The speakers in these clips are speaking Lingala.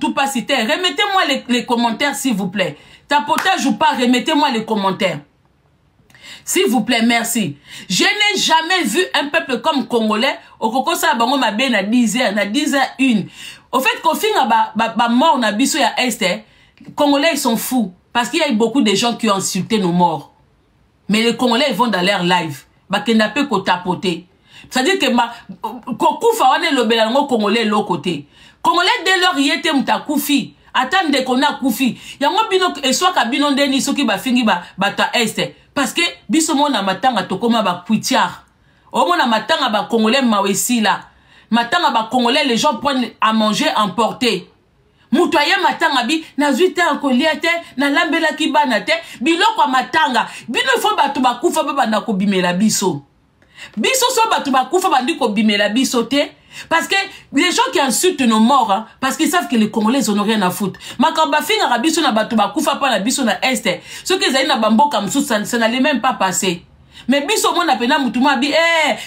tout pas cité. Remettez-moi les commentaires, s'il vous plaît. Tapotage ou pas, remettez-moi les commentaires. S'il vous plaît, merci. Je n'ai jamais vu un peuple comme Congolais, au Koko Sabango Mabé na 10h01. Au fait, qu'on finit ba mort na biso ya Est, Congolais, ils sont fous. Parce qu'il y a eu beaucoup de gens qui ont insulté nos morts. Mais les Congolais, ils vont dans leur live. Bah, qu'ils n'ont pas qu'au tapoter. C'est-à-dire que Kokoufa, on est le bélango Congolais l'autre côté. Congolais, dès lors, il était moutakoufi. Attendez qu'on a koufi. Yango bino, et soit kabino ndeni, soki ba fingi ba ta Est. Parce que, biso mona matanga tokoma ba kuitiar. O mona matanga ba Congolais mawesi là. Matanga ba Congolais, les gens prennent à manger emporté. Moutoye matanga bi, na zuite en koliate, na lambela ki banate, bilo kwa matanga. Bino fo batu ba kufa ba banda ko bimela biso. Biso so batu ba kufa bandi ko bimela biso te. Parce que les gens qui insultent nos morts, hein, parce qu'ils savent que les Congolais ils n'ont rien à foutre. Makamba finga rabiso na batu ba kufa pa na biso na Est. Ceux qui zaïna bamboka msou ça n'allait même pas passer. Mais biso mon apena mutuma bi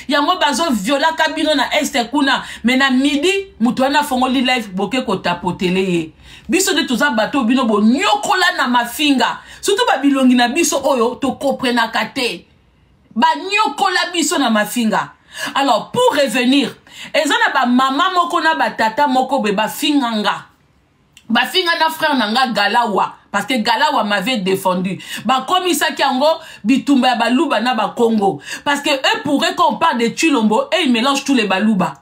yango bazo viola kabino na Est kuna mais na midi mutuana fongoli live boke ko tapotele ye. Biso de tuza bato bino bo nyokola na mafinga. Surtout ba bilongi na biso oyo to comprena kate. Ba nyokola biso na mafinga. Alors pour revenir, ezana ba mama moko na ba tata moko be ba finganga. Ba finga na frère nanga Galawa. Parce que Galawa m'avait défendu. Bah, comme il s'est yango, bitumba baluba na ba Congo. Parce que eux pourraient qu'on parle de Chilombo et ils mélangent tous les baluba.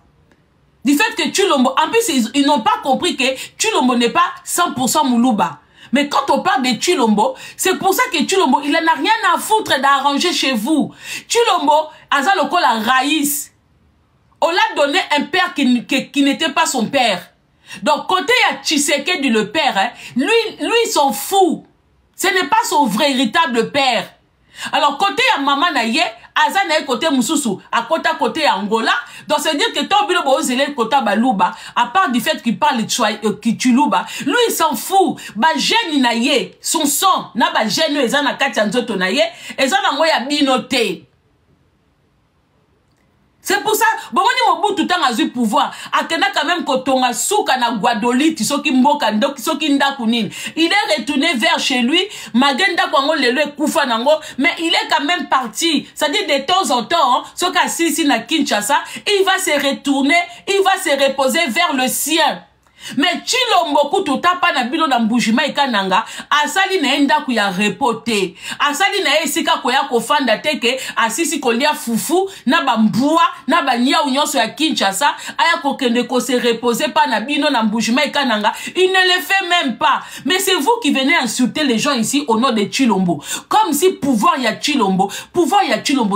Du fait que Chilombo, en plus, ils n'ont pas compris que Chilombo n'est pas 100% Moulouba. Mais quand on parle de Chilombo, c'est pour ça que Chilombo, il n'en a rien à foutre d'arranger chez vous. Chilombo, Azaloko la raïs. On l'a donné un père qui n'était pas son père. Donc, côté à Tshisekedi le père, hein, lui, il s'en fout. Ce n'est pas son vrai, véritable père. Alors, côté à Maman Naye, Azana côté Moussoussou, à côté Angola, donc c'est dire que ton bilo bozele côté Balouba, à part du fait qu'il parle Kichuluba, lui, il s'en fout. Ba gène Naye, son sang, na ba gène ezana Katianzoto Naye, ezana ngoya binote. C'est pour ça, bon, on est au bout tout le temps à ce pouvoir. Akena quand même kotonga souka na Guadolite, soki mboka ndok, soki ndakunine. Il est retourné vers chez lui, magenda kwango lelo kufa nango, mais il est quand même parti. C'est-à-dire de temps en temps, soka sisi na Kinshasa, il va se retourner, il va se reposer vers le sien. Mais Chilombo kutu tapa na bino na mbujima ikananga asali na enda ku ya repote asali na esika ko ya kofanda teke asisi kolia fufu na bambua na banya unyoso ya Kinshasa aya kokende ko se reposer pa na bino na mbujima ikananga il ne le fait même pas. Mais c'est vous qui venez insulter les gens ici au nom de Chilombo comme si pouvoir ya Chilombo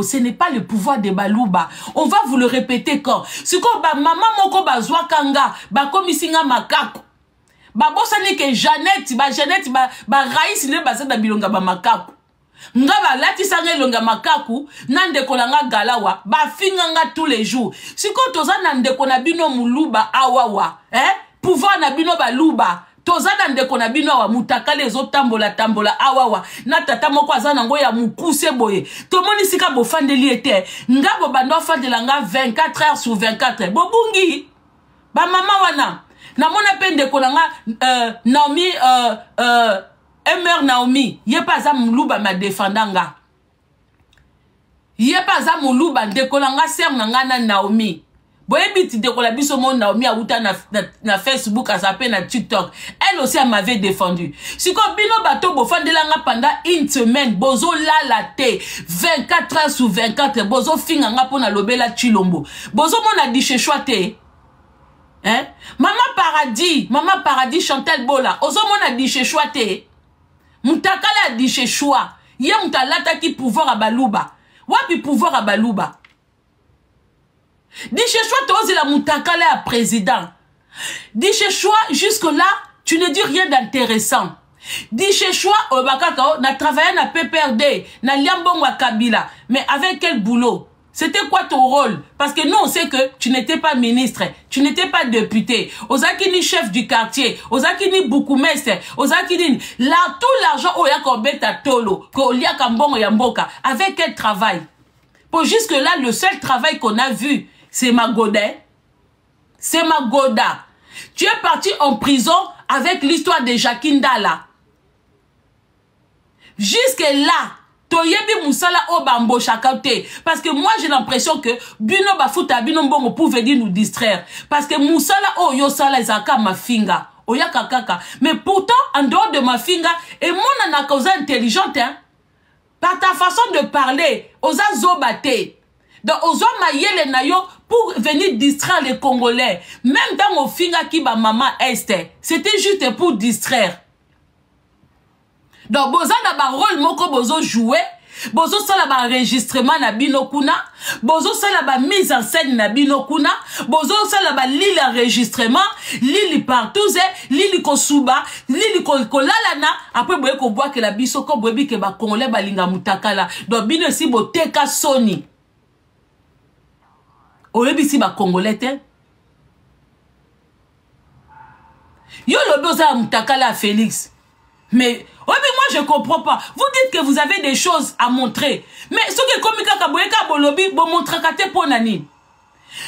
ce n'est pas le pouvoir de Balouba. On va vous le répéter quand ce ko ba maman moko bazwa kanga ba komisinga makaku. Ba bosani ke Jeannette ba raïs ne basa da bilonga ba makaku. Nga ba lati sanga longa makaku nande kolanga Galawa ba finganga tous les jours. Siko toza nande kona bino muluba awawa, pouvoir na bino baluba. Toza nande kona bino awa mutakale zo tambola awawa. Na tata moko azana ngo ya mukuse boye. To moni sika bo fandeli ete. Nga bo bando fandela nga 24 heures sur 24. Bobungi. Ba mama wana. Na mona pende kolanga Naomi Emer Naomi ye pas za muluba ma défendanga ye pas za muluba de kolanga ser nanga na Naomi boye biti de kola biso mon Naomi auta na Facebook a zappé na TikTok elle aussi elle m'avait défendu siko bino bato bo fandelanga pendant une semaine bozo la te 24 heures sur 24 bozo finganga pona lobela Chilombo bozo mona di chechwate. Hein? Maman Paradis Chantal Bola. Ozo mona di chechwate. Mutakala di chechwa. Ye mutalata ki pouvoir à Balouba. Wapi pouvoir à Balouba. Di chechwa tozi la mutakala à président. Di chechwa jusque là, tu ne dis rien d'intéressant. Di chechwa obakaka na travaillé na PPRD, na Liambongo Kabila. Mais avec quel boulot? C'était quoi ton rôle? Parce que nous, on sait que tu n'étais pas ministre, tu n'étais pas député. Ozakini chef du quartier, Ozakini boukoumestre, Ozakini là tout l'argent oya kobeta tolo, ko lia kambongo yamboka. Avec quel travail? Pour jusque là, le seul travail qu'on a vu, c'est Magoda. C'est Magoda. Tu es parti en prison avec l'histoire de Jacqueline Dalla. Jusque là, toyebi musala obambo chakate. Parce que moi j'ai l'impression que bino bafuta bino mbongo pour venir nous distraire. Parce que musala o yosala zaka mafinga. Oya kakaka. Mais pourtant, en dehors de mafinga, et mon anakausa intelligente, hein, par ta façon de parler, osa zobate. Donc, osa mayele nayo pour venir distraire les Congolais. Même dans mon finga qui ba maman Esther, c'était juste pour distraire. Donc, boza na ba rôle moko bozo jouer, bozo sala ba enregistrement na bino kuna, bozo sala ba mise en scène na bino kuna, bozo sala ba lili enregistrement, lili partout, lili kosuba, lili kolalana, après boye ko bois que la biso ko boyebi ke ba Congolais ba linga mutakala. Donc, bino si boteka soni. Oyebi si ba Congolais te. Yo lobi oza mutakala Félix. Mais, oui, mais moi je comprends pas. Vous dites que vous avez des choses à montrer. Mais ce que comme Kaboyeka Bolobi, bon montre kate pour nani.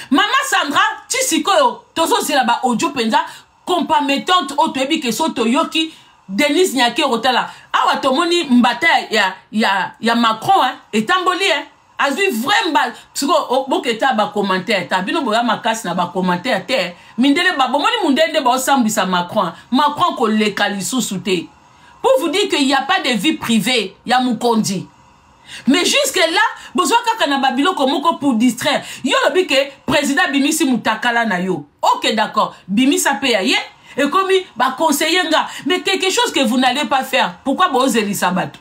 Maman Sandra, tu sais quoi, tozo c'est là-bas audio penza, compromettante autoebi que soto yoki, Denis Nyake Rotala. Ah ouais, tomoni mbata ya Macron, hein, et Tamboli, hein. Azui vraiment, tu vois, bon que t'as bas commentaire, t'as bien boya ma casse na bas commentaire, t'es, mindele ba, bon moni mundende ba ensemble sa Macron, Macron ko le kalisou souté. Pour vous dire qu'il n'y a pas de vie privée, il y a Mukondi. Mais jusque-là, besoin kaka na babilo komoko pour distraire. Yo lobi que président Bimisi Mutakala na yo. Ok, d'accord. Bimisa paye et comme ba conseiller nga. Mais quelque chose que vous n'allez pas faire. Pourquoi vous osez Sabat?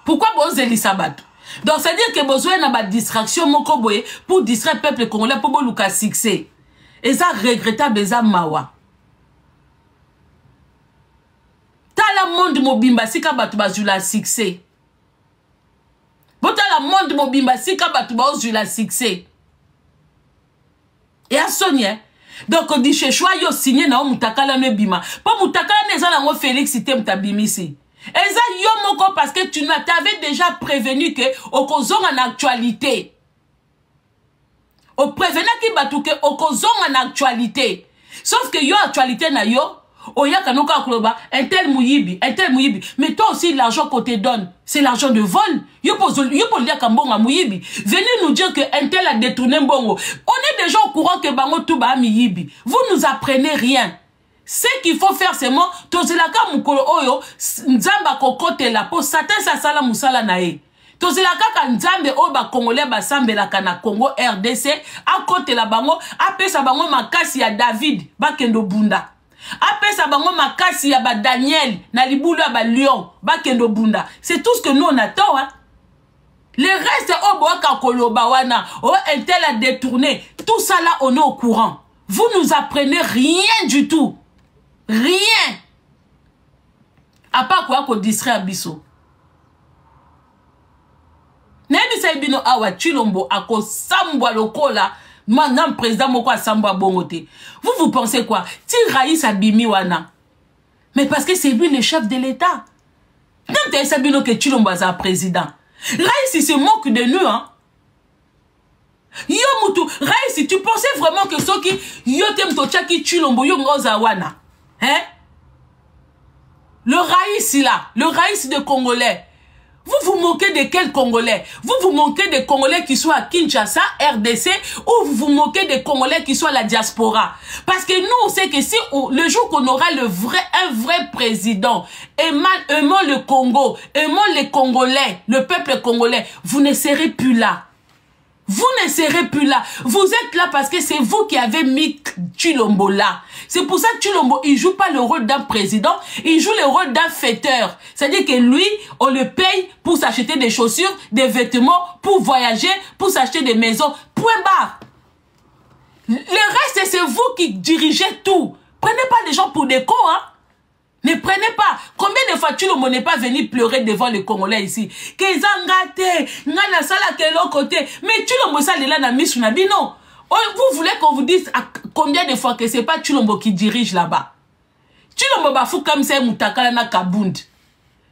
Pourquoi vous osez Sabat? Donc, c'est-à-dire que besoin na ba distraction moko boye pour distraire le peuple congolais pour boluka succès. Et ça regrettable, ça mawa. La monde mobimba sika batu bazula succès. Bota la monde mobimba sika batu bazula succès. Et à Sonia. Donc on dit chez choix yo signé na mutakala ne bima. Pas mutakala ne za na Félix item tabimisi. Et ça yo moko parce que tu t'avais déjà prévenu que okozong en actualité. O prévenu ki batu que okozong en actualité. Sauf que yo actualité na yo Oya kanoka kloba, un tel mouyibi. Mais toi aussi, l'argent qu'on te donne, c'est l'argent de vol. Yo pour dire qu'un mouyibi. Venez nous dire que un tel a détourné mbongo. On est déjà au courant que bango tout ba miyibi. Vous nous apprenez rien. Ce qu'il faut faire, c'est moi, tozelaka mukolo oyo, nzamba kokote la po, satan sa sala musala nae. Tozelaka ka nzambe o ba Congolais ba sambelaka na Congo RDC, à côté la bango, apesa bango makasi ya David, ba kendo bunda. Après ça, makasi ya ba Daniel, na libulu ya ba lion, ba kendo bunda. C'est tout ce que nous on attend, hein. Le reste, oh, boaka koloba wana, oh, un tel a détourné. Tout ça là, on est au courant. Vous nous apprenez rien du tout. Rien. À part quoi qu'on distrait à Bisso. Nebi saibino awa chilombo ako sambwa lokola. Maintenant, président Moko Samba Bongote. Vous pensez quoi? Ti Raïs Abimi wana. Mais parce que c'est lui le chef de l'État. Quand tu sabino que Chilombaza président. Raïs, il se moque de nous, hein. Yo mutu, Raïs, tu pensais vraiment que ceux qui yotem tochaki Chilombo yongoza wana. Hein? Le Raïs là, le Raïs de Congolais. Vous vous moquez de quels Congolais? Vous vous moquez des Congolais qui sont à Kinshasa, RDC, ou vous vous moquez des Congolais qui sont à la diaspora? Parce que nous, on sait que si le jour qu'on aura un vrai président, aimant le Congo, aimant les Congolais, le peuple congolais, vous ne serez plus là. Vous ne serez plus là. Vous êtes là parce que c'est vous qui avez mis Chilombo là. C'est pour ça que Chilombo, il joue pas le rôle d'un président, il joue le rôle d'un fêteur. C'est-à-dire que lui, on le paye pour s'acheter des chaussures, des vêtements, pour voyager, pour s'acheter des maisons. Point barre. Le reste, c'est vous qui dirigez tout. Prenez pas les gens pour des cons, hein. Ne prenez pas. Combien de fois Chilombo n'est pas venu pleurer devant les Congolais ici? Kezangate, ngana sala kelo côté. Mais Chilombo ça là na misu na bino. Vous voulez qu'on vous dise combien de fois que c'est pas Chilombo qui dirige là-bas? Chilombo bafou comme ça mutakala na Kabund.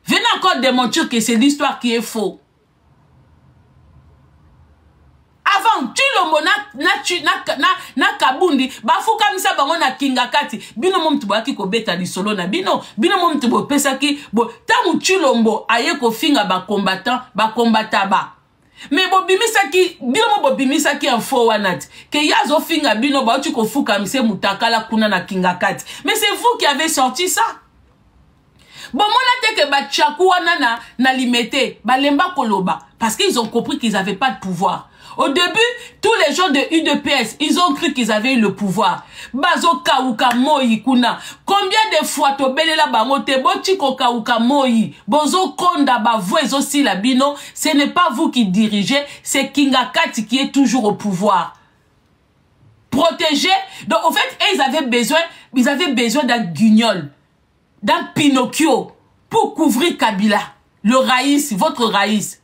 Venez encore démontrer que c'est l'histoire qui est faux. Avant, chilombo na kabundi bafuka misa bango na kinga kati bino mo mtu boaki ko beta lisolo na bino mo mtu bo pesaki bo tangu chilombo aye ko finga ba combattant ba mais bobimisaki bino mo bobimisaki info wanati ke yazo finga bino ba tu ko fuka misa mutakala kuna na kinga kati mais c'est vous qui avez sorti ça. Bon, mon atte que Batchakouana na limité, Balemba Koloba, parce qu'ils ont compris qu'ils n'avaient pas de pouvoir. Au début, tous les gens de UDPS, ils ont cru qu'ils avaient eu le pouvoir. Bazo Kauka Moyi Kuna. Combien de fois Tobele la Bamote, Bochiko Kauka Moyi, Bozo Konda Bavoez aussi la Bino, ce n'est pas vous qui dirigez, c'est Kingakati qui est toujours au pouvoir. Protégé. Donc, en fait, ils avaient besoin d'un guignol, d'un Pinocchio, pour couvrir Kabila, le Raïs, votre Raïs.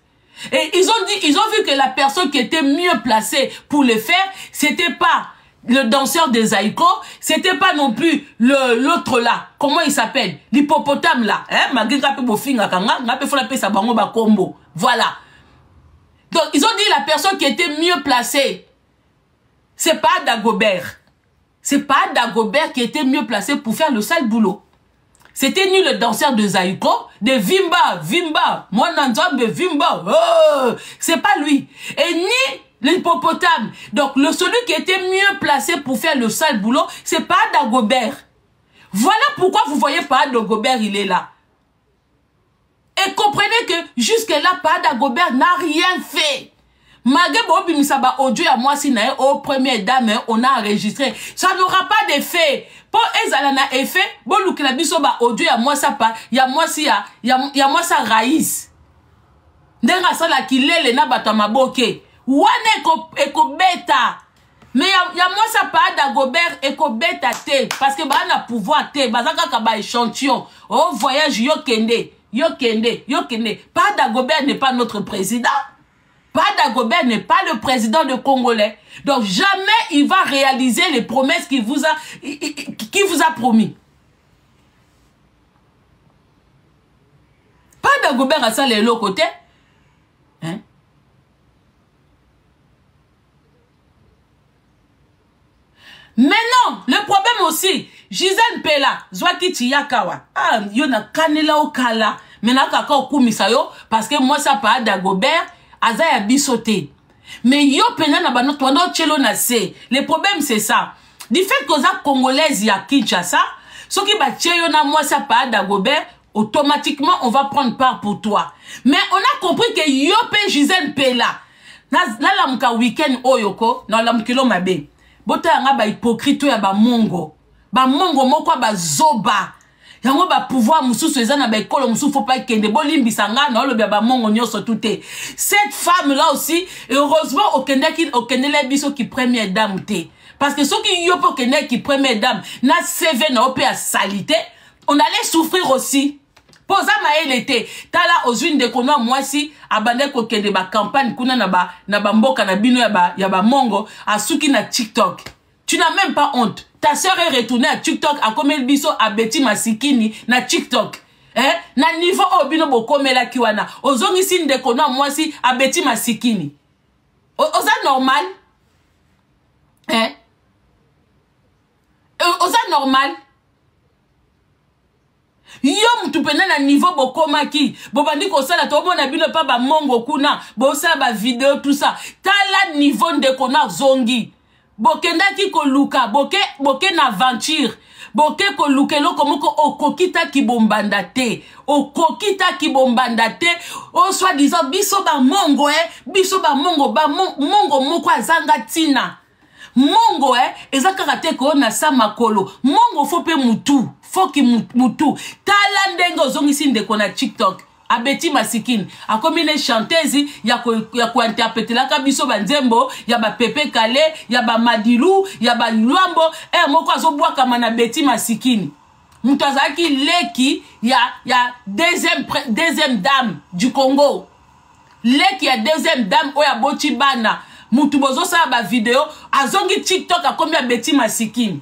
Et ils ont vu que la personne qui était mieux placée pour le faire, c'était pas le danseur des Aïko, c'était pas non plus l'autre là, comment il s'appelle, l'hippopotame là, hein, voilà. Donc ils ont dit la personne qui était mieux placée, c'est pas Dagobert. C'est pas Dagobert qui était mieux placé pour faire le sale boulot. C'était ni le danseur de Zaïko, de Vimba, moi Nanzambe Vimba, oh, c'est pas lui. Et ni l'hippopotame. Donc celui qui était mieux placé pour faire le sale boulot, c'est pas Dagobert. Voilà pourquoi vous voyez pas Dagobert, il est là. Et comprenez que jusque-là, pas Dagobert n'a rien fait. Malgré Misaba audio à moi, si au première dame, on a enregistré. Ça n'aura pas d'effet. Pour Ezalana effet, bon, la bisoba audio à moi, ça pas. Y'a moi, si y'a moi, ça raïs. N'enga ça la qui l'est, n'a pas ma boke. Wane eko beta. Mais y'a moi, ça pas Dagobert eko beta te. Parce que bah, on a pouvoir te. Bazaka kaba échantillon. Oh, voyage, yo kende. Pas Dagobert n'est pas notre président. Pas Dagobert n'est pas le président de Congolais. Donc jamais il va réaliser les promesses qu'il vous a promis. Pas Dagobert à ça les l'autre côté. Hein? Mais non, le problème aussi, Gisèle Pella, Zwaki Tiyakawa. Ah, yona kanela okala. Maintenant kaka okumisayo parce que moi ça pas Dagobert. Azaya bisoté. Mais yo pena na bano tondo chelo na se. Le problème c'est ça. Du fait que za congolaise ya Kinshasa, ce qui ba cheyo na moi ça pas Dagobert, automatiquement on va prendre part pour toi. Mais on a compris que yo pe Gisèle Pella. Na la muka weekend oyoko, na la mukilo mabe. Bota nga ba hypocrite ya ba mongo. Ba mongo moko ba zoba. Yango ba pouvoir mususu ezana ba ekolo mususu faut pas kende bolimbi sanga na lo ba mongo nyoso touté. Cette femme là aussi heureusement au kendele biso qui première dame té parce que ceux qui yo pour kende qui première dame na CV na opé à salité on allait souffrir aussi. Posa ma été tala ozwine de kono moi si abande ko kende ba campagne kuna na ba mboka na bino ya ba mongo asuki na TikTok. Tu n'as même pas honte. Ta sœur est retournée à TikTok à comme el biso à Betty Masikini na TikTok. Hein? Na niveau obino bokomela kiwana. Ozongi sin de kono moi si à Betty Masikini. Oza normal? Hein? Oza normal? Yo mtu pena na niveau bokomaki. Bobandi ko sala to bona bino pa ba mongo kuna. Bo sa ba vidéo tout ça. Tala niveau de kono zongi. Bokenda ki ko luka, boke na aventure, boke ko lukelo komoko okokita ki bombanda te, okokita ki bombanda te, o soi-disant biso ba mongo mongo moko azanga tina. Mongo ezaka te ko na sa makolo. Mongo faut pe mutu, faut ki mutu. Tala ndenge ozongisi ndeko na TikTok. A Betty Masikini a comme une chanteuse ya ko interpréter la kabiso banzembo ya ba Pepe Kale ya ba Madilu ya ba Luambo moko azobwa kama na Betty Masikini mutazaki leki ya deuxième dame du Congo leki ya deuxième dame oya boti bana mutu bozo sa ba vidéo azongi TikTok a comme ya Betty Masikini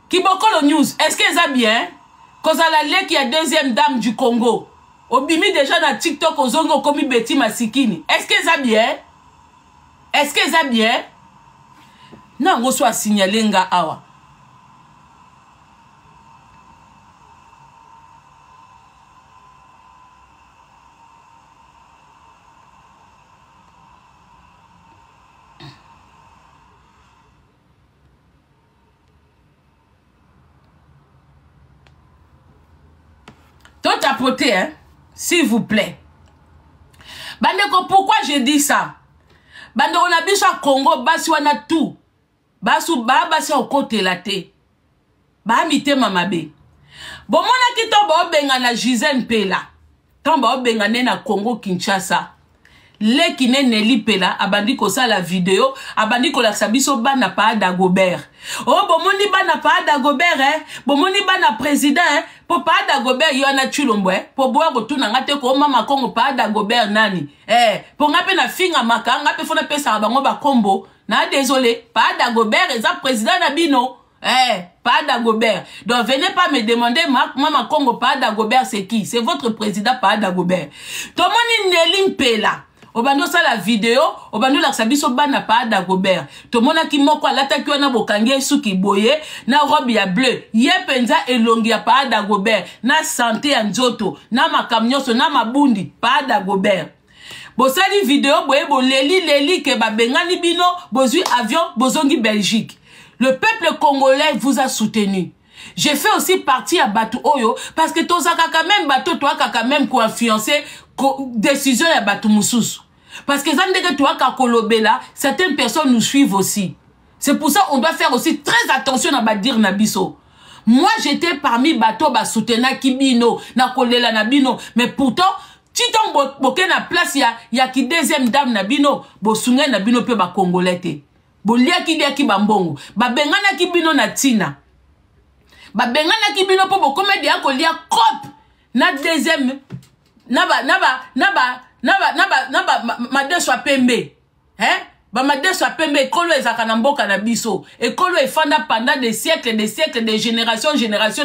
Kibokolo News est-ce que ça bien Kozala leki ya deuxième dame du Congo. Obimi déjà na TikTok ozongo komi Betty Masikini. Est-ce que ça bien? Est-ce que ça bien? Non, on soit signalé nga awa. Tout tapoter, hein? S'il vous plaît. Bandeko, pourquoi je dis ça? Bandeko, on a biso à Congo, basi wana tout. Basu basi au côté la té. Ba mité mamabe. Bon, mona ki to ba obenga na Gisèle Mpela. Ton ba obenga na Congo Kinshasa. Le kine Nelly Pela abandi ko sa la vidéo, abandi ko la sabiso bana pa Dagobert. Oh bon moni bana pa Dagobert hein, bon moni bana président hein, po pa Dagobert yo na chulombo hein, po boya ko tuna ngate ko mama Kongo pa Dagobert nani. Po ngape na finga maka ngape fona pesa bango ba kombo. Na désolé, pa Dagobert eza président na bino. Pas Dagobert. Donc venez pas me demander maman Kongo pa Dagobert c'est qui? C'est votre président pa Dagobert. To moni Nelly Mpela. Obando sa la vidéo, obando la sabiso bana pa Dagobert. To mona ki moko alata ki wana bokange suki boye na robe ya bleu. Ye penza elongi ya pa Dagobert. Na santé ya nzoto, na makamnyoso, na mabundi pa Dagobert. Bosali vidéo boye bo leli ke ba bengani bino bozui avion bozongi Belgique. Le peuple congolais vous a soutenu. J'ai fait aussi partie à Batou Oyo parce que tozaka quand même Batou toi quand même ko influencer décision ya Batou Moussousou. Parce que toi Kolobela, certaines personnes nous suivent aussi. C'est pour ça qu'on doit faire aussi très attention à Badir Nabiso. Moi j'étais parmi Bato Basutena Kibino, Nakolela Nabino, mais pourtant Titon Boke na place ya ki deuxième dame Nabino, Bosunga Nabino pe ba Congolais. Bolia ki bambongo, ba bengana kibino na tina. Ba bengana kibino po bo komedia ko lia cop na deuxième madeso pembe. Hein? Ba madeso pembe ekolo ezaka na mboka na biso. Ekolo efanda pendant des siècles, des générations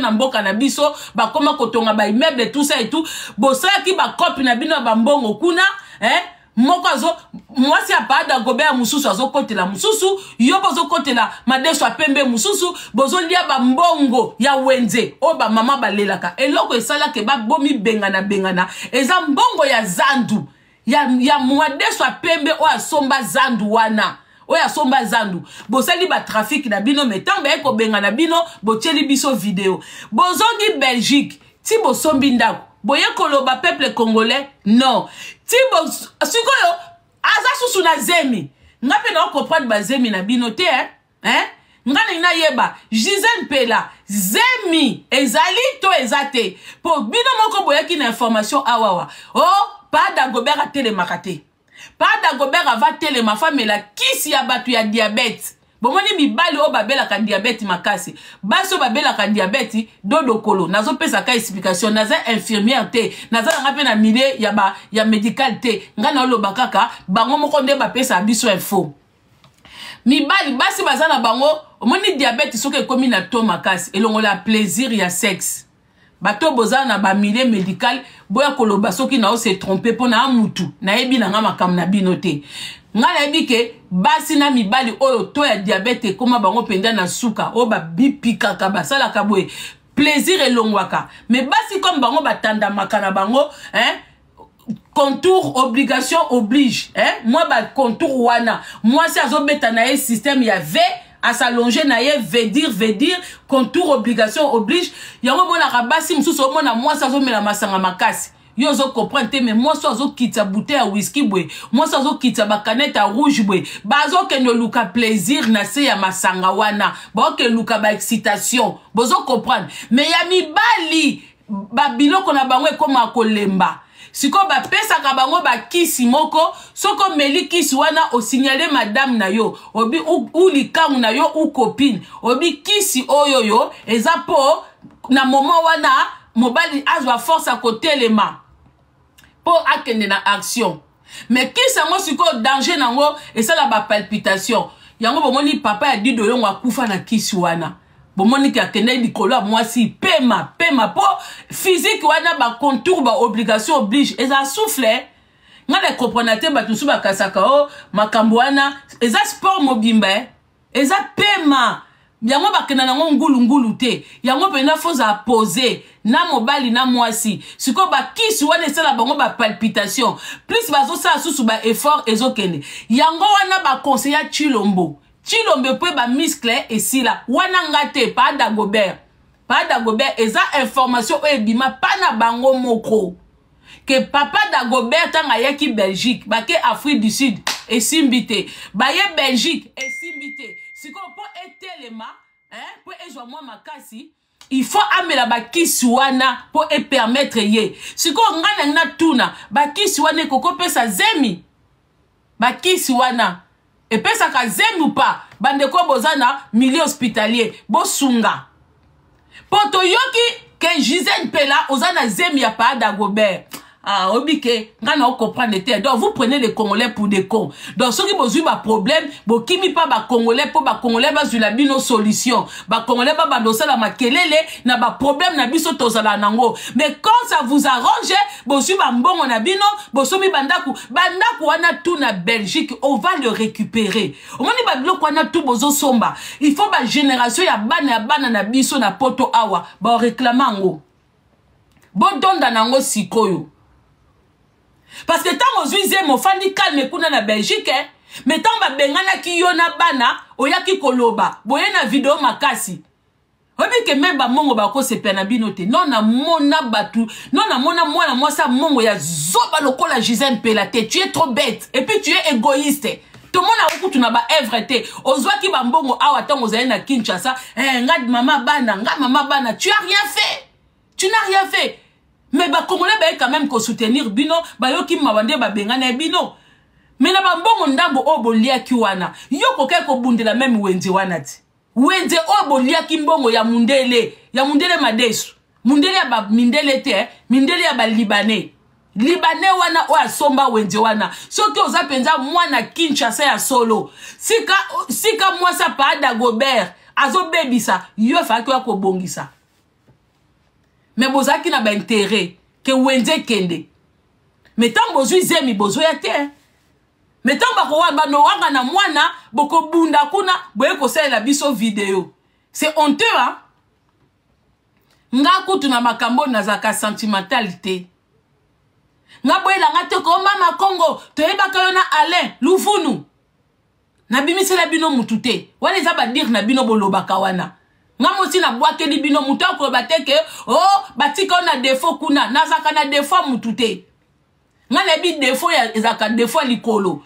na mboka na biso, ba koma kotonga ba immeuble tout ça et tout. Bosaya ki ba cop na bino ba mbongo kuna, hein? Moko azo mwasi apa Dagobert mususu azo kotela mususu yo bozo kotela madeso pembe mususu bozo lia ba mbongo ya wenze o ba mama balelaka eloko esala ke ba bomi bengana eza mbongo ya zandu ya madeso pembe o asomba zandu wana o ya somba zandu bosali ba trafic na bino metambe eko bengana bino botieli biso vidéo bozongi Belgique ti bosombi ndako boye koloba peuple congolais non tibo sikoyo aza susu na zemi ngape na comprendre ba zemi na bino te hein ngana ina yeba Gisèle Mpela zemi ezali to ezate po bino moko boye ki na information awawa oh pa Dagobert a télémakate pa Dagobert va téléma femme la kisi ya batu ya diabète. Bomoni mibali o babela ka diabète makasi. Baso babela ka diabète dodo kolo. Nazo pesa ka explication naza infirmière te. Naza ngape na milieu ya médical te. Ngana lo bakaka bango moko nde ba pesa biso info. Mibali basi bazana bango omoni diabète soke komi na to makasi elongo la plaisir ya sexe. Bato bozana ba milieu médical boya koloba soki na o se tromper pona amutu. Na yebi na ngama kam na binote. Ngana ebike basi na mibali oyo to ya diabète koma bango penda na suka o ba bipika ka basala kabwe plaisir elongwaka mais basi comme bango batanda makana bango hein contour obligation oblige hein moi ba contour wana moi si azobeta na ye système ya V à s'allonger na ye veut dire contour obligation oblige yango bona rabasi msusu omona moi sa zomela masanga makasi. Yo zo comprendre mais moi so zo kitsa bouteille à whisky bwe moi so zo kitsa ba canette à rouge bwe bazo ke no luka plaisir na se ya masanga wana ba ke luka ba excitation bozo comprendre mais ya mibali ba biloko na bango ekoma kolemba siko ba pesa ka bango ba kisi moko soko meli kisi wana o signaler madame na yo obi ou likangu na yo ou copine obi kisi oyo yo eza po na moment wana mobali azwa force à côté les mains pour akende na action mais qui sango siko danger nango et ça la ba palpitation yango bomoni papa ya dido yo akufa na kisi wana bomoni ki akende likolo moi si pema po physique wana ba contour ba obligation oblige et ça souffle ngale comprenate batusu bakasaka o makambo wana eza sport mobimba eza pema yango bakena nango ngulu te yango pena foza poser na mobali na mwasi siko bakisi wana esala bango ba palpitation plus bazo sa susu ba effort ezokende yango wana ba conseiller Chilombo pe ba muscle esila wana ngate pa Dagobert eza information o ebima pa na bango moko que papa Dagobert tanga yaki Belgique bake Afrique du Sud esimbite baye Belgique esimbite siko po etelema po ezwa mwa makasi il faut amela bakisi wana po e permettre ye siko ngana na tuna bakisi wana koko pesa zemi bakisi wana e pesa ka zemi ou pas bandeko bozana milieu hospitalier bosunga poto yoki que Gisèle Pela ozana zemi ya pa Dagobert. Ah, obike, ngana o comprendre te. Donc, vous prenez les Congolais pour des cons. Donc, ceux qui ont eu un problème, bo kimi pa ba Congolais, po ba Congolais ba la bino solution. Ba Congolais ba dosa la makelele, na ba problème na biso tozala nango. Mais quand ça vous arrange, bo su ba mbongo na bino, bo somi bandaku wana tout na Belgique, on va le récupérer. On moni ba biloko wana tout bozo somba. Il faut ba génération ya bana na biso na poto awa, ba réclamango. Bo donda nango sikoyo. Parce que tant que mon fandi calme kuna na Belgique, mais tant ba bengana ki yona bana, oyaki koloba, boye na vidéo makasi. Obi ke memba mongo ba ko se pena binote. Non na mona batu, non na mona moi sa mongo ya zoba lokola Gisèle Pela te. Tu es trop bête et puis tu es égoïste. Tout le monde a beaucoup na ba evreté. Ozwa ki ba mbongo awa tango za na Kinshasa, ngad mama bana, tu as rien fait. Tu n'as rien fait. Mais ba Congolais ba quand même ko soutenir bino ba yoki mabande ba bengana bino mais na ba mbongo ndambo obolia ki wana yoko ke ko bundela même wenze wana ti wenze obolia ki mbongo ya mundele madesu mundele ya ba mindele te mindele ya ba libanais wana o asomba wenze wana soki oza penza mwana Kinshasa ya solo sika mwasa pa Dagobert azo bebisa yo fa ko bongisa. Mais bozaki na ba intérêt que wenze kende. Mais tant bozui zemi bozo ya te. Mais tant ba ko wa no wanga na mwana boko bunda kuna boye ko sala biso vidéo. C'est honteux hein. Nga kutu na makambo na zaka sentimentalité. Nga boye la ngate ko mama Congo to yeba ka na Alain Lufunu. Na bimise la bino mutute. Wale za ba dire na bino boloba kawana. Ngamosi na boake di bino mutu ko bateke oh batika na défaut kuna nazaka na défaut mutute ngana bi défaut ya ezaka défaut likolo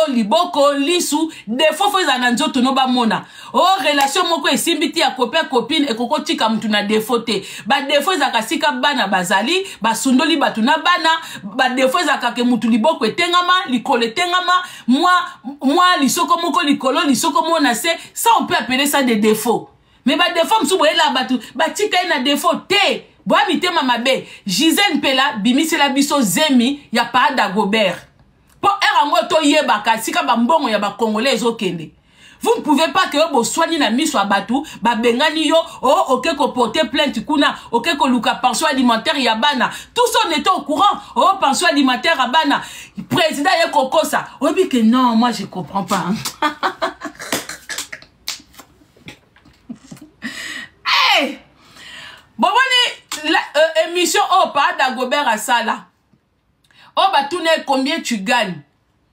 liboko lisu défaut fo za na nzoto no ba mona oh relation moko esimbiti ya copain copine ekoko tika mutu na défaut te ba défaut za kasika bana bazali basundoli batu na bana ba défaut za ka ke mutu liboko etengama likolo etengama moi lisoko moko likolo lisoko mona se ça on peut appeler ça des défauts. Mais ba défaut msubo ela batu batika ina défaut te bo habite mama be Gisèle Pela bimise la biso zemi ya pa Dagobert po erango to yebaka sika ba mbongo ya ba Congolais okende. Vous ne pouvez pas que vous soignez la mise à batou, ba bengani yo, oh, ok, ko porter plainte kuna, ok, ko luka pension alimentaire yabana. Tout ça on était au courant, oh, pension alimentaire yabana. Président yé koko ça. Oh, bien que non, moi je comprends pas. Hey! Bon, émission, oh, pas Dagobert à ça là. Oh, bah, tu n'es combien tu gagnes?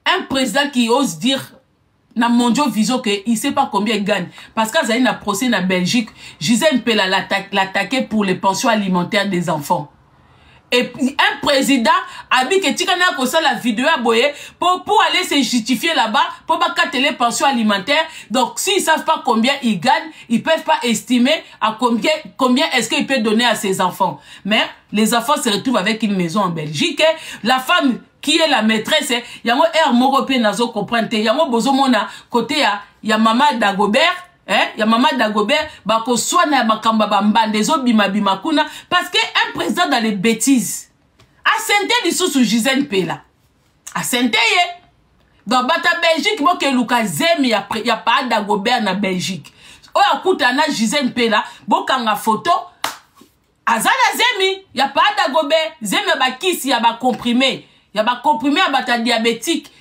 Un président qui ose dire, na mondio vision que il sait pas combien il gagne. Parce qu'il y a une procès en Belgique, Gisèle Pela l'attaquer pour les pensions alimentaires des enfants. Et un président a dit que tu as comme ça la vidéo à boyer pour aller se justifier là-bas, pour pas capter les pensions alimentaires. Donc, s'ils savent pas combien ils gagnent, ils peuvent pas estimer à combien est-ce qu'ils peuvent donner à ses enfants. Mais les enfants se retrouvent avec une maison en Belgique. La femme qui est la maîtresse, yango moko pe nazo comprendre, yango bozo mona côté ya maman Dagobert. Ya maman Dagobert bako swana bakamba bambande zo bima kuna parce que un président dans les bêtises a senté du sous Gisèle Pela a senté dans bata Belgique mo ke luka zemi ya pa Dagobert na Belgique o akuta na Gisèle Pela bokanga photo azana zemi ya pa Dagobert zemi ba kisi ya ba comprimé Il y a des comprimés à diabétique.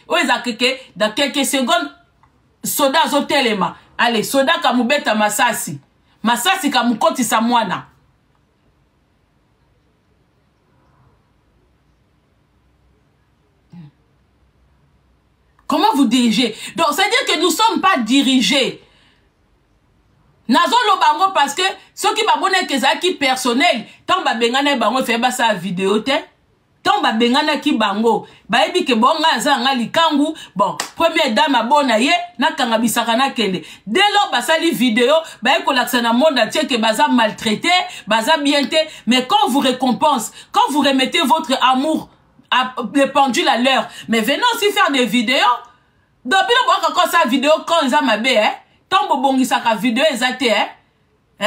Dans quelques secondes, soda zotelema. Allez, soda kamubeta masasi. Masasi kamukoti samwana. Comment vous dirigez? Donc, c'est-à-dire que nous ne sommes pas dirigés. Nazo lo bango parce que ceux qui m'abonnent qui personnel, tant ba bengana bango fait ba sa vidéo te, tant ba bengana ki bango, ba ebi ke bonga zanga likangu, bon, première dame abona ye, na kanga bisaka na kende. Dès lors ba sali vidéo, ba e kolaksa na monde entier que baza maltraité, baza bien te, mais quand on vous récompense, quand vous remettez votre amour les pendules à l'heure, mais venez aussi faire des vidéos. Depuis le bois quand sa vidéo quand ils ont ma bé, hein, tant bongi sa vidéo ils ont hein,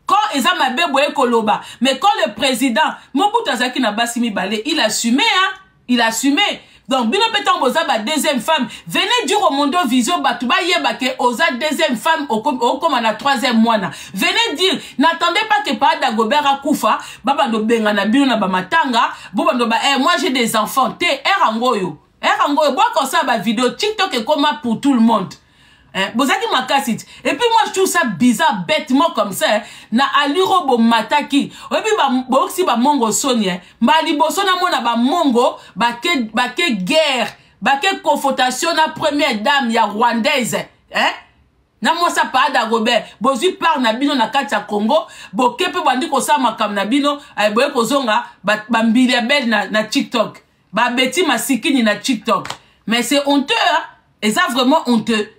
quand ils ont ma bé boye koloba, mais quand le président Mobutu Azaki na basimi balé, il assumé hein, il assumé. Donc bino petan boza ba deuxième femme, venez dire au monde vision batuba yeba ke oza deuxième femme au comme na troisième mois na. Venez dire, n'attendez pas que pa Dagobert a koufa, baba no benga na bino na ba matanga, boba no ba moi j'ai des enfants, te erangoyo. Erangoyo bois comme ça ba vidéo TikTok est comme pour tout le monde. Hein, bozaki makasit. Et puis moi je trouve ça bizarre bêtement comme ça hein, na aliro bo mataki. Et puis ba boxi ba mongo soni hein. Ba liboso na mona ba mongo ba ke guerre, ba ke confrontation na première dame ya rwandaise hein. Na moi ça pas Dagobert. Bozu par na bino na kati ya Congo, bo kepe bandi ko sa makam na bino, ay boye ko zonga ba mbili belle na TikTok. Ba beti masikini na TikTok. Mais c'est honteux hein. Et ça vraiment honteux.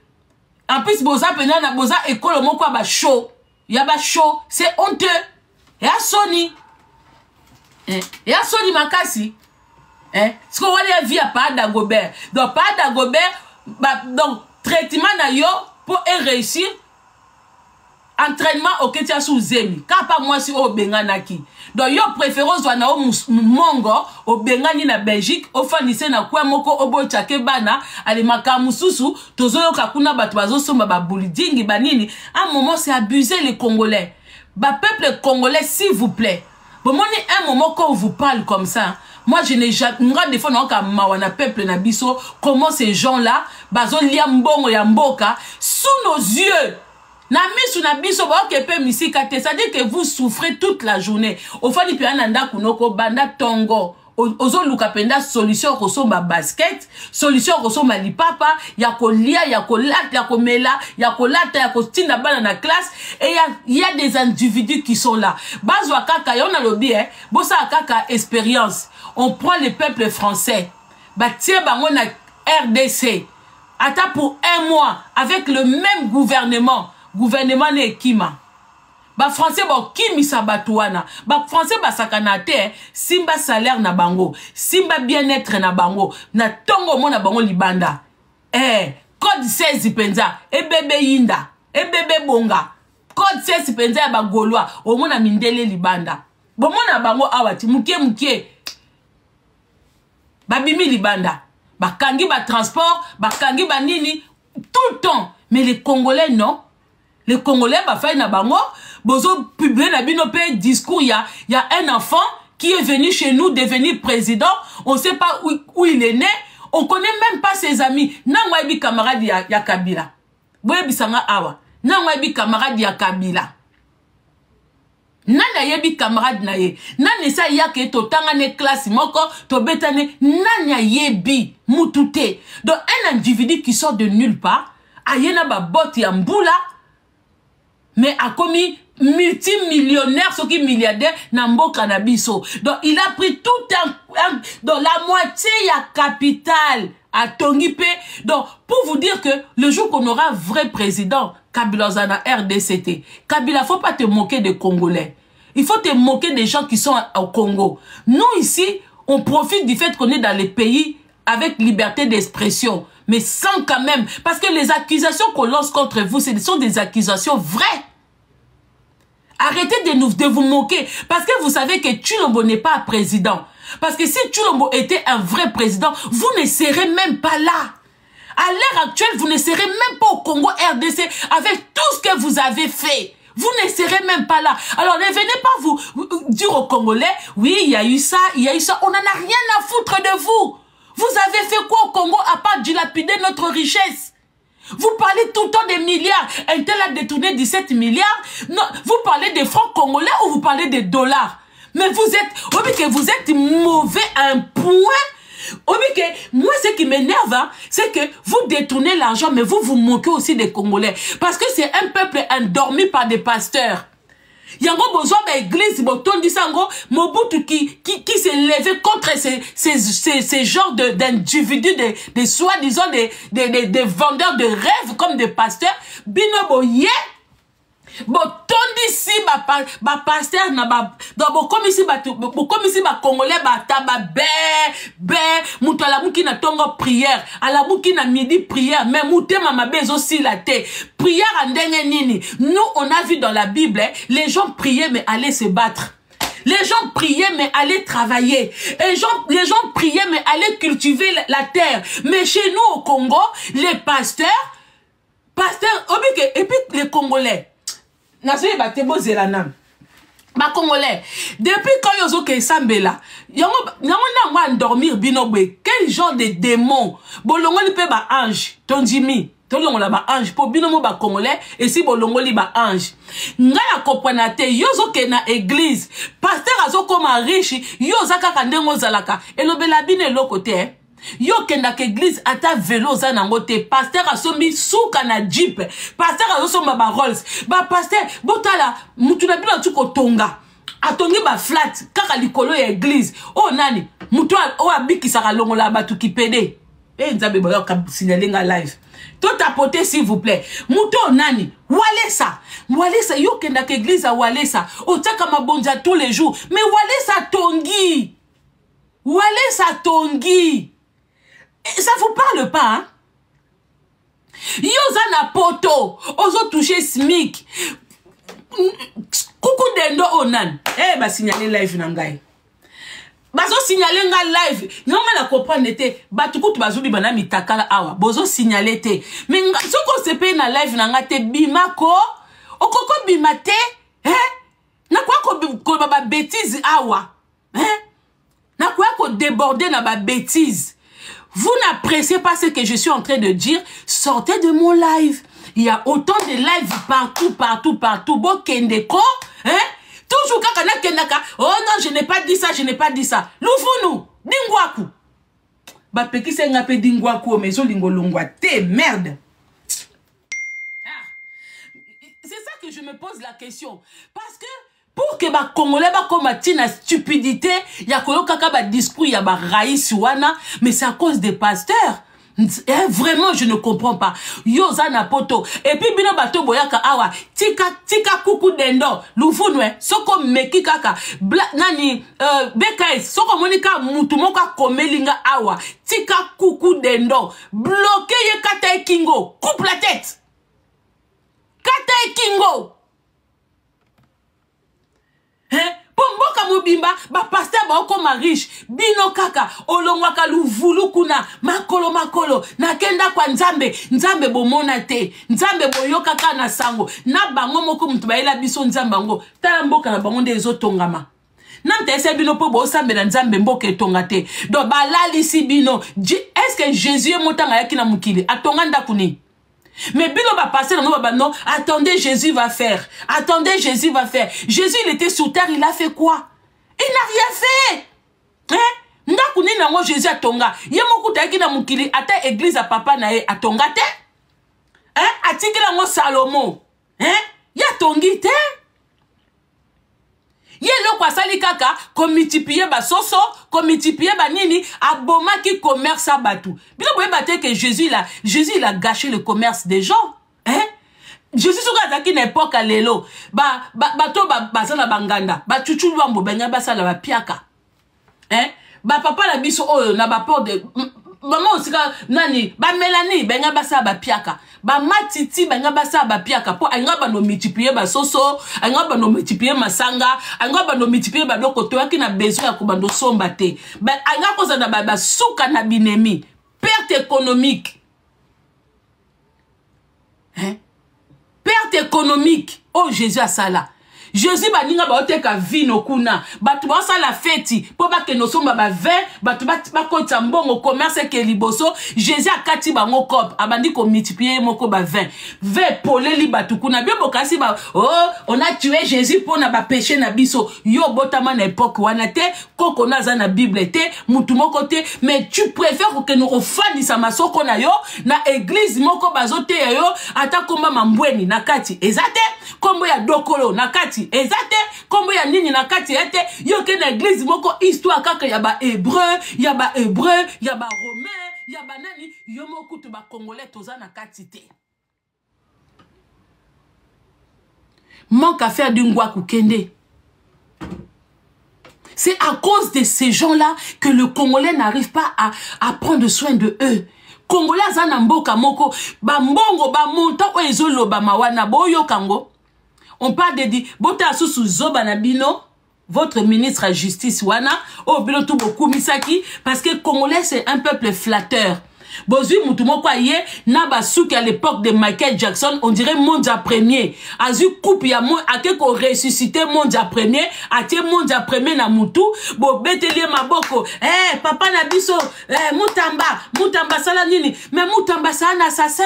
En plus, boza pena na boza école moko ba show. Ya ba show, c'est honteux. Et à Sony. Et à Sony makasi. Ce qu'on va aller via pas Dagobert. Donc pas Dagobert, donc traitement na yo pour réussir. Entraînement au ketia sous zemi. Car pas moi si au benganaki. Donc yo préférence wana o mongo au bengani na Belgique au fanise na kwa moko obo chake bana ali makamususu tozo yo kakuna batu bazo somba ba bulidingi banini. À un moment c'est abuser les Congolais. Ba peuple congolais s'il vous plaît. Bon moi un moment quand on vous parle comme ça. Moi je n'ai jamais des fois non ka mawana peuple na biso comment ces gens-là bazo liambongo ya mboka sous nos yeux. Na misu na biso ba okepe misika te, c'est-à-dire que vous souffrez toute la journée. Au fond ni nanda kunoko banda tongo. Ozo luka penda solution kosomba basket, solution kosomba lipapa, ya kolia, ya kolata, ya komela, ya kolata, ya kotinda bana na classe et il y a des individus qui sont là. Bazwa kaka yona lobi bosa kaka expérience. On prend le peuple français. Ba tie bango na RDC. Ata pour un mois avec le même gouvernement ne kima. Ba français ba kimi sabatuana. Ba français ba sakanate simba salaire na bango, simba bien-être na bango, na tongo mo na bango libanda. Code 16 penza, bébé yinda, bébé bonga. Code 16 penza ba gaulois, o mo na mindele libanda. Bo mo na bango awati mukie. Ba bimi libanda. Ba kangi ba transport, ba kangi ba nini tout le temps. Mais les Congolais non. Les Congolais, fait na bango, bozo publier na bino pe discours, il y a un enfant qui est venu chez nous devenir président, on sait pas où il est né, on connaît même pas ses amis. Nangwa ebi camarade ya Kabila. Boye bisanga awa. Nangwa ebi camarade ya Kabila. Nana yebi camarade na ye. Nane sa yake to tangane classe moko, to betane, nanya yebi mutute. Donc un individu qui sort de nulle part, ayena ba bot ya mboula, mais a commis multimillionnaire, ce qui est milliardaire, Nambo Cannabiso. Donc, il a pris tout dans la moitié, il y a capital à Tongipe. Donc, pour vous dire que le jour qu'on aura un vrai président, Kabila Zana RDCT, Kabila, faut pas te moquer des Congolais. Il faut te moquer des gens qui sont au Congo. Nous, ici, on profite du fait qu'on est dans les pays avec liberté d'expression. Mais sans quand même, parce que les accusations qu'on lance contre vous, ce sont des accusations vraies. Arrêtez de vous moquer. Parce que vous savez que Tshilombo n'est pas président. Parce que si Tshilombo était un vrai président, vous ne serez même pas là. À l'heure actuelle, vous ne serez même pas au Congo RDC avec tout ce que vous avez fait. Vous ne serez même pas là. Alors ne venez pas vous dire aux Congolais, oui, il y a eu ça, il y a eu ça. On n'en a rien à foutre de vous. Vous avez fait quoi au Congo à part dilapider notre richesse? Vous parlez tout le temps des milliards. Un tel a détourné 17 milliards. Non, vous parlez des francs congolais ou vous parlez des dollars? Mais vous êtes mauvais à un point. Moi, ce qui m'énerve, hein, c'est que vous détournez l'argent, mais vous vous moquez aussi des Congolais. Parce que c'est un peuple endormi par des pasteurs. Yango besoin d'église, botondi sango, Mobutu qui s'est levé contre ces genres d'individus, des soi-disant des vendeurs de rêves comme des pasteurs. Binobo ye, botondi si ba pasteur na ba comme ici congolais mutu ala muki na tongo prière, ala muki na midi prière, mais mutema mabezo si la te prière andenge nini. Nous on a vu dans la Bible, les gens priaient mais allaient se battre. Les gens priaient mais allaient travailler. Les gens priaient mais allaient cultiver la terre. Mais chez nous au Congo, les pasteurs, et puis les Congolais, Congolais, depuis quand yozo ke sambela, yango na endormir binobwe, quel genre de démon, bolongo li pe ba ange, tonjimi, tolongo la ba ange, po binomo ba Congolais, et si bolongo li ba ange. Nga ya kopwanate, yozo ke na église, pasteur azo koma riche, yoza kaka ndengo zalaka, elobela bine lo kote, yo kenda ke église ata vélo za nango te, pasteur asombi souka na jeep, pasteur asomba ba Rolls, ba pasteur botala mutu na bino tuko tonga atongi ba flat kaka likolo ya église o nani mutu o abikisa ka longola batu ki pede nzabe ba ka signaler live to tapoter s'il vous plaît mutu o nani walesa yo kenda ke église a walesa o taka mabonja tous les jours mais walesa tongi. Ça vous parle pas, hein? Yoza na poto, ozo toucher SMIC. Coucou dendo onan. Ba signaler live nangai. Bazo signaler nga live. Non mais la comprendre te. Batukutu bazuli bana mitakala awa. Bozo signaler te. Mais soko se paye na live nanga te bimako. Okoko bimate. Na kwa ko ba bêtise awa. Na kwa ko déborder na ba bêtise. Vous n'appréciez pas ce que je suis en train de dire, sortez de mon live. Il y a autant de lives partout. Bo kendeko, toujours kakana kendaka. Oh non, je n'ai pas dit ça. Loufounou, dingwaku. Ba peki se ngape dingwaku, mais so lingolongwa te merde. C'est ça que je me pose la question. Parce que pour que ba Congolais ba combattre la stupidité, ya kolo kaka ba discours ya ba raïs wana, mais c'est à cause des pasteurs. Vraiment, je ne comprends pas. Yoza na poto. Et puis bino bato boyaka awa. Tika kuku dendo. Lufunwe. Soko meki kaka. Nani BKS. Soko monika mutu moka komelinga awa. Tika kuku dendo. Bloqué ye kata e kingo. Coupe la tête. Kata e kingo. Pomboka mobimba ba pasteur ba okoma riche bino kaka olongwaka luvulu kuna makolo na kenda kwa nzambe bomona te nzambe boyoka kaka na sango na bango moko mutu bayela biso nzambe ngo tala mboka na bango nde ezotongama namta ese bino po bo sambela nzambe mboka etonga te do balali si bino est-ce que Jésus motanga yaki na mukili atonga ndakuni. Mais bino va passer dans nos non, attendez, Jésus va faire. Jésus, il était sur terre, il a fait quoi? Il n'a rien fait. Ndakuni nango Jésus atonga. Yemoku taiki na mukili ata église a papa na e atonga te? Atiki nango Salomo. Ya tongi te? Yelo kwa sali kaka, komitipiye ba soso, komitipiye ba nini, aboma ki commerce abatu. Bilo boye bate que Jésus il a gâché le commerce des gens. Jésus soka zaki na époque à lelo, bato bazala banganda, ba chuchu luambo benga basala ba piaka. Ba papa la biso oyo na ba port de maman osika nani, ba Mélanie benga basala ba piaka. Ba matiti benga basala ba piaka po anga ba no multiplier ba soso, anga ba no multiplier masanga, anga ba no multiplier ba doko to yaki na besoin ya kubando somba te. Ba anga koza na ba suka na binemi, perte économique. Perte économique. Oh Jésus a ça là. Jésus baninga baoteka vino kuna batu basa la feti po ba ke nosomba ba vin batu ba kota mbongo commerce ke liboso Jésus akati bango kop abandi ko multiplier moko ba vin poleli batu kuna bien bokasi ba oh on a tué Jésus pour na ba péché na biso yo botama na époque wana te koko naza na Bible te mutu moko te mais tu préfères que nous refandisa masoko na yo na église moko bazote yo ata komba mambweni na kati ezate kombo ya dokolo na kati ezate kombo ya nini na kati ete yo ke na église moko histoire kaka ya ba hébreu ya ba romain ya ba nani yo moko tu ba congolais toza na kati te manque à faire du ngwaku kende. C'est à cause de ces gens-là que le Congolais n'arrive pas à prendre soin de eux. Congolais zana mboka moko ba mbongo ba monta o ezolo ba mawana boyo kango. On parle de di bota susu zoba na bino votre ministre de justice wana o bino tout beaucoup misaki parce que Congolais c'est un peuple flatteur. Bozui mutumo kwa ye na basuki à l'époque de Michael Jackson on dirait Mondia premier azu coupe ya mo akeko ressusciter Mondia premier atie Mondia premier na mutu bo betelie maboko papa na biso mutamba sala nini mais mutamba ça un assassin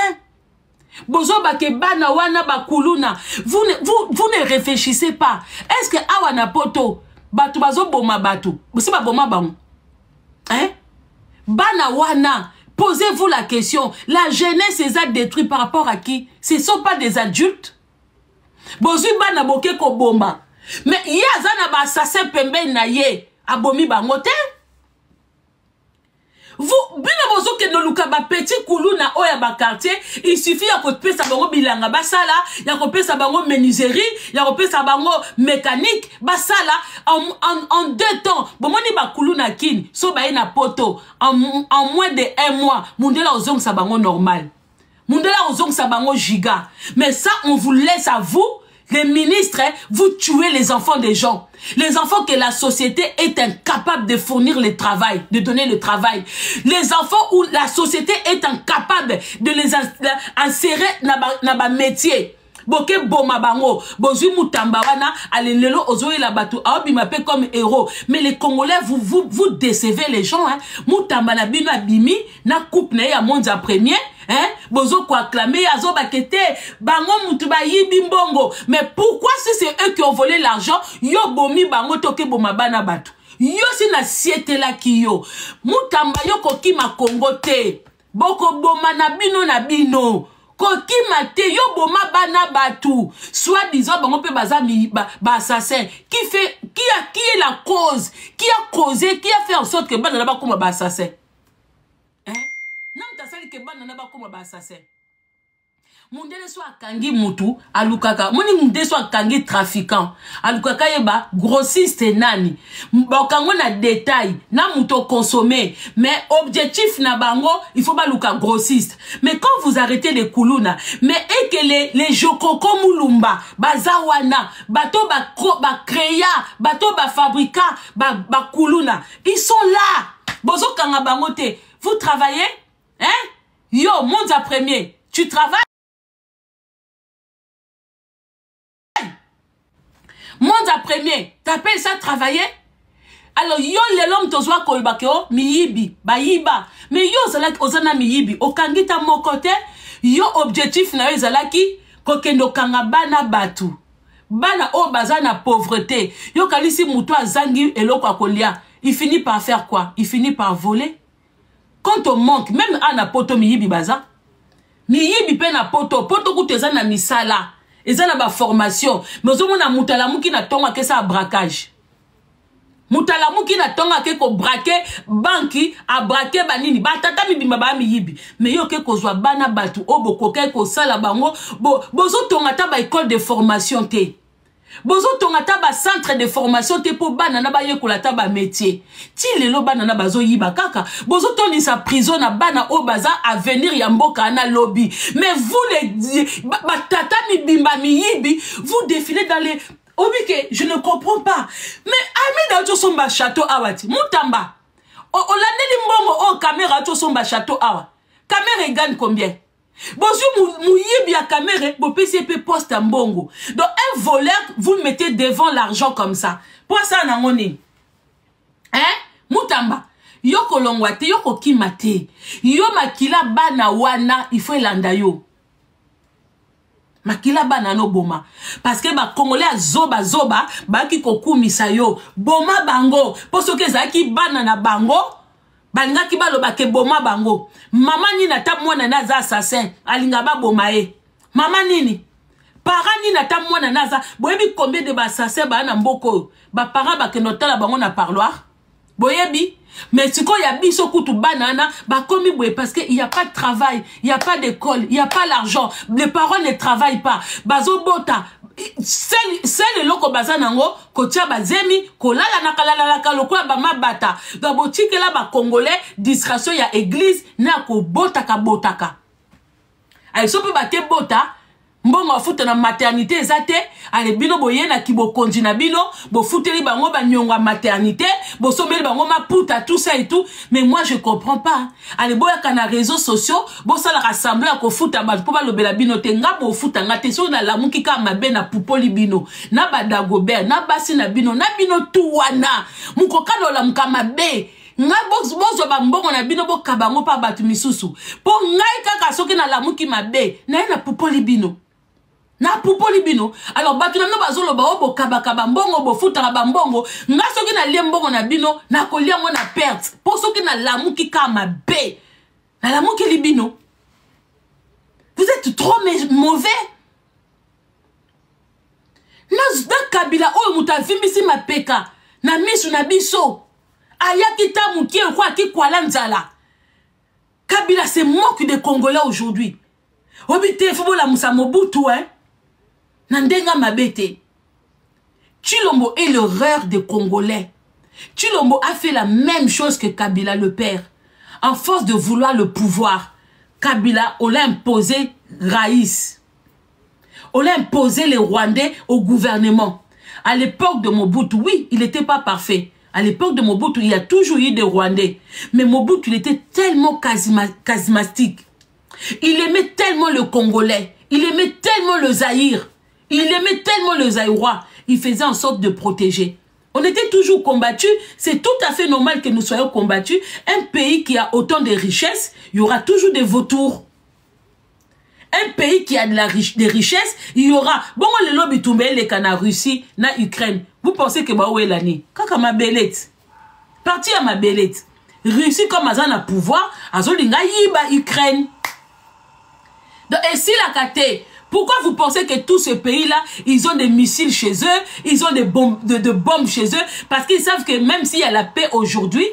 bozo bake bana wana bakuluna vous ne réfléchissez pas est-ce que awana poto batu bazo boma batu bosi ba boma bango bana wana. Posez-vous la question, la jeunesse les a détruits par rapport à qui? Ce ne sont pas des adultes. Bozu bana boke ko bomba. Mais yazana ba assassin pembe na ye abomi bangote. Vous, bina bozo ke no luka ba petit koulou na oya ba quartier, il suffit ya ko pesa bango bilanga basala, ya ko pesa bango menuiserie, ya ko pesa bango mécanique, basala en 2 temps. Bomoni ba koulou na kin, so ba na poto en moins de 1 mois, mundela ozong sa bango normal. Mundela ozong sa bango giga. Mais ça on vous laisse à vous. Les ministres, vous tuez les enfants des gens. Les enfants que la société est incapable de fournir le travail, de donner le travail. Les enfants où la société est incapable de les insérer dans ba métier. Boke boma bango, bozui mutamba wana, alelelo ozoe la batu, aobi m'appelle comme héros. Mais les Congolais, vous décevez les gens, hein. Mutamba na bino abimi, na coupe na ya Mondia premier. Bozo ko acclamer azo bakete bango mutu ba yibi mbongo mais pourquoi si c'est eux qui ont volé l'argent yo bomi bango toke boma bana batu yo si na siete la kiyo mutamba yo koki ma Congo te boko boma na bino koki mate yo boma bana batu soit disant bango pe bazami ba assassin qui est la cause qui a causé qui a fait en sorte que bana na ba koma ba assassin que bana na ba koma ba assassin mundele so akangi mutu alukaka moni mundele so akangi trafiquant alukaka yeba grossiste nani bakango na détail na muto consommer mais objectif na bango il faut ba luka grossiste mais quand vous arrêtez les kuluna mais et que les jokoko mulumba bazawana bato ba créa bato ba fabrika ba kuluna ils sont là bozo kanga bango te vous travaillez Yo, Mondia premier, tu travailles? Mondia premier, t'appelles ça travailler? Alors, yo, l'homme tozwa kolbakeo, miyibi, bayiba. Mais yo, zalaki, ozana miyibi, okangita mon côté, yo, objectif na yo, zalaki, kokendo kanga bana batu. Bana o bazana pauvreté. Yo, kalisi mutua zangi eloko akolia. Il finit par faire quoi? Il finit par voler. Quand on manque, même à na poto miyibi baza, miyibi pe na poto kouteza na misala, eza na ba formation, mais ozo mona mutalamu ki na tonga ke sa braquage. Mutalamu ki na tonga ke ko braquer banki, a braquer banini, ba tata mibimba ba miyibi, mais yo ke ko zwa bana batu oboko ke ko sala bango, bozo tonga ta ba école de formation te. Bozo tongata ba centre de formation te po bana na ba yekola ta ba métier. Ti lelo bana na bazo yiba kaka. Bozo toni sa prison na bana o baza avenir ya mboka na lobby. Mais vous les tata mi bimba mi yibi, vous défilez dans les obike, je ne comprends pas. Mais ami da somba château awati, mutamba. O laneli mbongo o caméra to somba château awa. Caméra gagne combien? Bonjour, mouyibi à caméra, bon PCP poste en bongo. Donc, un voleur, vous le mettez devant l'argent comme ça. Pour ça, on a hein? Moutamba. Yoko longwate, yoko kimate. Yo makila bana wana, il faut elanda yo. Makila bana no boma. Parce que ba Congolais a zoba, ba ki koku misayo. Boma bango. Pour ce que ça qui bana na bango. Balinga ki balo ba ke boma bango. Mama ni na ta mwana na za assassin. Alinga ba boma e. Mama nini? Para ni na ta mwana na za. Boyebi combien de ba assassin ba na mboko. Ba para ba ke notala bango na parloir. Boyebi. Mais si quand il y a biso kutu banana, bah comme il parce qu'il n'y a pas de travail, il n'y a pas d'école, il n'y a pas l'argent, les parents ne travaillent pas. Bazo bota, c'est le loko bazanango, kotia bazemi, kolala nakalala kalokwa bama bata. Donc botike là ba congolais, distraction il y a église, na ko botaka botaka. Ay so pe bate bota. Mbongo afuta na maternité ezate ale bino boye na kibo konji na bino bo futeli bango ba nyonga maternité bo sombeli bango maputa tout ça et tout mais moi je comprends pas ale boya kana réseaux sociaux bo sala rassembler ko futa ba po ba lobela bino te nga bo futa ngate so na lamuki ka mabe na pupoli bino na badagobert na basi na bino tout wana muko kalola mukamabe nga bozo ba mbongo na bino bo kabango pa batu misusu po ngai kaka soki na lamuki mabe na pupoli bino na pupoli bino alors batu na no bazolo ba obo kabakaba mbongo bo futa ba mbongo nga soki na liembongo na bino na kolia ngo na perte po soki na lamuki kama be na lamuki libino vous êtes trop mauvais na kabila oyo muta vimbisi mapeka na misu na biso ayaki ta mukie kwa ki kwala nzala Kabila se moque des Congolais aujourd'hui obite fobo la musa Mobutu hein Nandenga mabete. Tshilombo est l'erreur des Congolais. Tshilombo a fait la même chose que Kabila le père. En force de vouloir le pouvoir, Kabila, on l'a imposé Raïs. On l'a imposé les Rwandais au gouvernement. À l'époque de Mobutu, oui, il n'était pas parfait. À l'époque de Mobutu, il y a toujours eu des Rwandais. Mais Mobutu, il était tellement charismatique. Il aimait tellement le Congolais. Il aimait tellement le Zaïre. Il aimait tellement le Zaïrois. Il faisait en sorte de protéger. On était toujours combattus. C'est tout à fait normal que nous soyons combattus. Un pays qui a autant de richesses, il y aura toujours des vautours. Un pays qui a des richesses, il y aura... Bon, le lobby tombé, les canards Russie, na Ukraine. Vous pensez que où est l'année? Kaka ma belette. Parti à ma belette. Russie comme Azan a pouvoir, Azolinga yiba Ukraine. Donc, et si la kate... Pourquoi vous pensez que tous ces pays-là, ils ont des missiles chez eux, ils ont des bombes, de bombes chez eux, parce qu'ils savent que même s'il y a la paix aujourd'hui,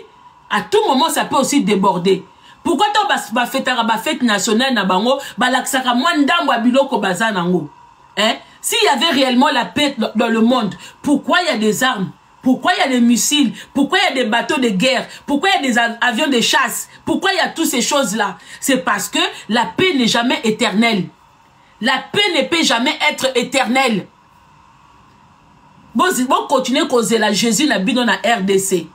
à tout moment, ça peut aussi déborder. Pourquoi tu as fête nationale na bango, balaksaka mwandambo abiloko bazanango? Hein? S'il y avait réellement la paix dans le monde, pourquoi il y a des armes? Pourquoi il y a des missiles? Pourquoi il y a des bateaux de guerre? Pourquoi il y a des avions de chasse? Pourquoi il y a toutes ces choses-là? C'est parce que la paix n'est jamais éternelle. La paix ne peut jamais être éternelle. Bon, continuez à causer la Jésus na bino na RDC.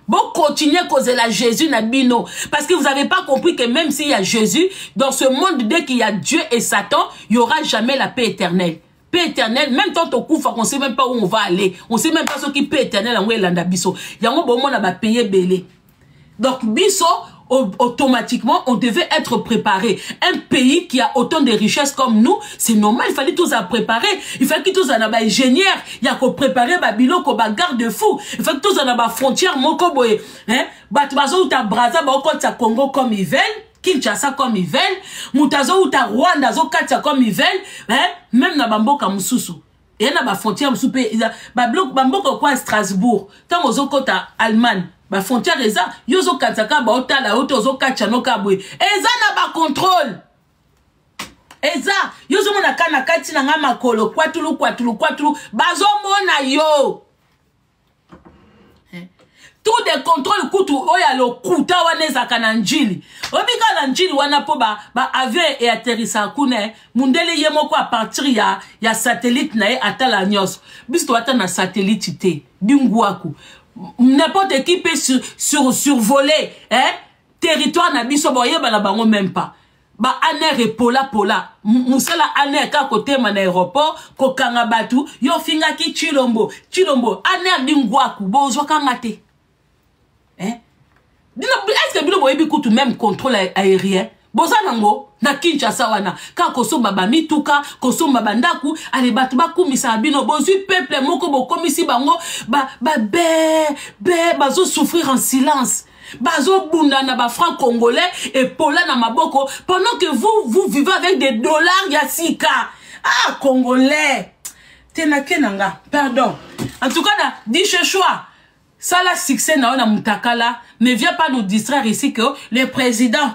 Bon, continuez à causer la Jésus na bino. Parce que vous n'avez pas compris que même s'il y a Jésus, dans ce monde, dès qu'il y a Dieu et Satan, il n'y aura jamais la paix éternelle. Paix éternelle, même tant au coup, on ne sait même pas où on va aller. On ne sait même pas ce qui est paix éternelle en Wélanda Bisso. Il y a un bon monde à payer belé. Donc, Bisso, automatiquement, on devait être préparé. Un pays qui a autant de richesses comme nous, c'est normal, il fallait tous à préparer. Il fallait que tous en aient ingénieurs, il y a qu'à préparer Babylone, qu'à garde-fou. Il fallait que tous en aient frontières, mokoboye. Hein? Batbazo ou ta Braza, ta Congo comme ils veulent, Kinshasa comme ils veulent, Moutazo ou ta Rwanda, zo Katia comme ils veulent, hein? Même na Bamboka Moussoussou. Et na ba frontière Moussoupe, Bamboka quoi Strasbourg, tant aux okota Allemagne. Ba frontière eza yozo kataka ba otala otozo kachano kabwe eza na ba contrôle eza yozo mona kana kati na nga makolo kwatulu bazo mona yo tout des contrôles kutu oya lo kuta waneza kana njili obika na njili wana po ba avion et atterrissa kune mundele yemoko à partir ya satellite na atala nyos bisto ata na satellite te bingwaku n'importe qui peut survoler, hein? territoire na biso boye bala bango même pas. Ba aner et pola musala aner ka côté man aéroport ko kanga batu yo finga ki Chilombo aner dingwaku bozo kanga te. Hein? Est-ce que bilo boye bi kutu même contrôle aérien? Boza nango na Kinshasa wana ka kosomba ba mituka kosomba bandaku ale batu bakumisa bino bozui peuple moko bokomisi bango ba bazo souffrir en silence. Bazo bunda na ba franc congolais et pola na maboko pendant que vous vivez avec des dollars yasika. Ah congolais. Tenake nanga. Pardon. En tout cas dit choix. Ça la succès na mutakala ne vient pas nous distraire ici que le président